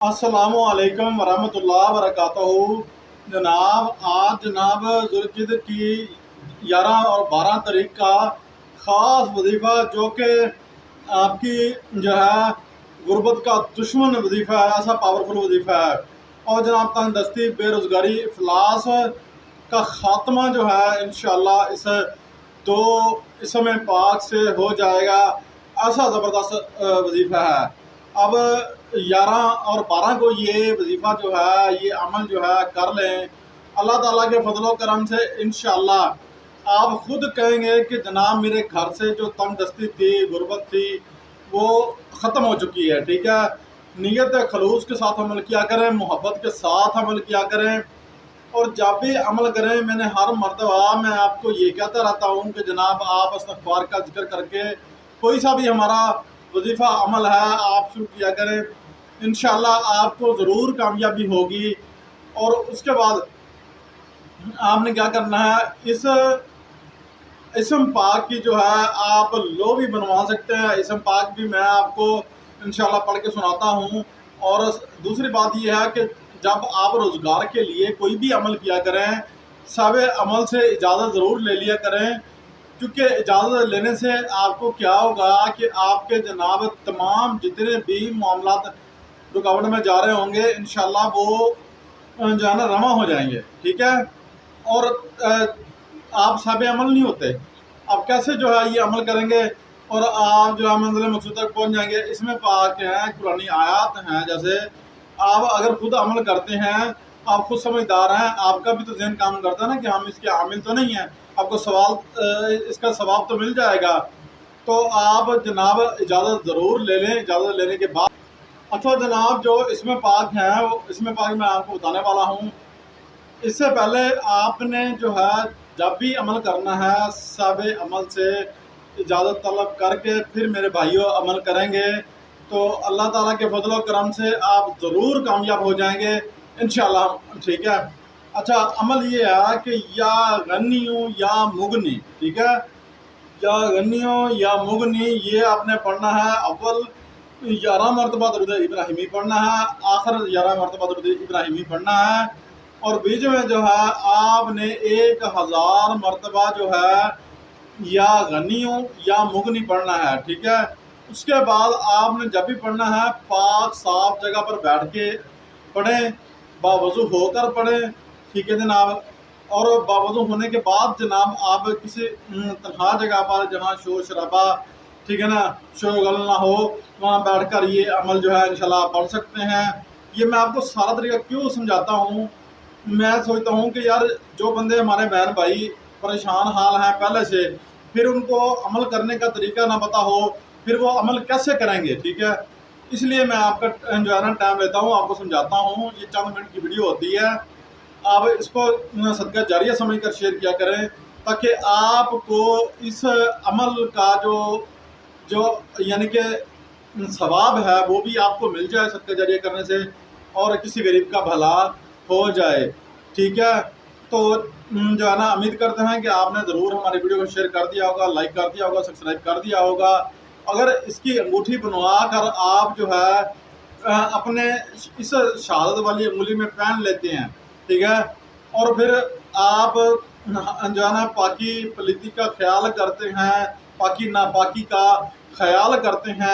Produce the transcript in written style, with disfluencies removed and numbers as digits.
अस्सलामु अलैकुम वरहमतुल्लाह वबरकातुहू। आज जनाब ज़ुल्क़िद की 11 और 12 तारीख का ख़ास वजीफ़ा, जो कि आपकी जो है गुर्बत का दुश्मन वजीफ़ा है, ऐसा पावरफुल वजीफ़ा है। और जनाब तंगदस्ती, बेरोज़गारी, इफलास का ख़ात्मा जो है इंशाअल्लाह इस इसम पाक से हो जाएगा। ऐसा ज़बरदस्त वजीफ़ा है। अब 11 और 12 को ये वजीफ़ा जो है, ये अमल जो है कर लें, अल्लाह ताला के फजलो करम से इंशाअल्लाह आप खुद कहेंगे कि जनाब मेरे घर से जो तंगदस्ती थी, गुर्बत थी, वो ख़त्म हो चुकी है। ठीक है, नीयत खलूस के साथ अमल किया करें, मोहब्बत के साथ अमल किया करें। और जब भी अमल करें, मैंने हर मरतबा मैं आपको ये कहता रहता हूँ कि जनाब आप इस्तिग़फ़ार का जिक्र करके कोई सा भी हमारा वजीफ़ा अमल है आप शुरू किया करें। इंशाअल्लाह आपको ज़रूर कामयाबी होगी। और उसके बाद आपने क्या करना है, इस इसम पाक की जो है आप लो भी बनवा सकते हैं। इसम पाक भी मैं आपको इंशाअल्लाह पढ़ के सुनाता हूँ। और दूसरी बात यह है कि जब आप रोज़गार के लिए कोई भी अमल किया करें, सब अमल से इजाज़त ज़रूर ले लिया करें, क्योंकि इजाज़त लेने से आपको क्या होगा कि आपके जनाब तमाम जितने भी मामलात रुकावट में जा रहे होंगे, इंशाअल्लाह वो जो है ना रमा हो जाएंगे। ठीक है, और आप साबे अमल नहीं होते, आप कैसे जो है ये अमल करेंगे और आप जो है मंजिल मकसूद तक पहुँच जाएंगे। इसमें पाक हैं, कुरानी आयात हैं, जैसे आप अगर खुद अमल करते हैं, आप खुद समझदार हैं, आपका भी तो ज़हन काम करता है ना कि हम इसके आमिल तो नहीं हैं, आपको इसका सवाब तो मिल जाएगा। तो आप जनाब इजाज़त ज़रूर ले लें। इजाज़त लेने के बाद अच्छा जनाब, जो इसमें पाक हैं वो इसमें पाक मैं आपको बताने वाला हूँ। इससे पहले आपने जो है जब भी अमल करना है, सब अमल से इजाज़त तलब करके फिर मेरे भाइयों अमल करेंगे, तो अल्लाह ताला के फजल और करम से आप ज़रूर कामयाब हो जाएंगे इंशाअल्लाह। ठीक है, अच्छा अमल ये है कि या गनियो या मुगनी। ठीक है, या गनियो या मुगनी, ये आपने पढ़ना है। अव्वल 11 मरतबा दरूद इब्राहिमी पढ़ना है, आखिर 11 मरतबा दरूद इब्राहिमी पढ़ना है, और बीच में जो है आपने 1000 मरतबा जो है या गनियो या मुगनी पढ़ना है। ठीक है, उसके बाद आपने जब भी पढ़ना है पाक साफ जगह पर बैठ के पढ़ें, बावज़ू होकर पढ़ें। ठीक है जनाब, और बावज़ू होने के बाद जनाब आप किसी तन्हा जगह पर जहाँ शोर शराबा, ठीक है ना, शोरगुल ना हो, वहाँ बैठकर ये अमल जो है इंशाल्लाह पढ़ सकते हैं। ये मैं आपको सारा तरीका क्यों समझाता हूँ, मैं सोचता हूँ कि यार जो बंदे हमारे बहन भाई परेशान हाल हैं पहले से, फिर उनको अमल करने का तरीका ना पता हो, फिर वो अमल कैसे करेंगे। ठीक है, इसलिए मैं आपका जो है ना टाइम लेता हूँ, आपको समझाता हूँ। ये चंद मिनट की वीडियो होती है, आप इसको सदका जारिया समझ कर शेयर किया करें, ताकि आपको इस अमल का जो यानी कि सवाब है वो भी आपको मिल जाए सदका जारिया करने से, और किसी गरीब का भला हो जाए। ठीक है, तो जो है ना उम्मीद करते हैं कि आपने ज़रूर हमारी वीडियो को शेयर कर दिया होगा, लाइक कर दिया होगा, सब्सक्राइब कर दिया होगा। अगर इसकी अंगूठी बनवा कर आप जो है अपने इस शहादत वाली उंगली में पहन लेते हैं, ठीक है, और फिर आप जो है ना पाकी पलीती का ख्याल करते हैं, पाकी नापाकी का ख्याल करते हैं।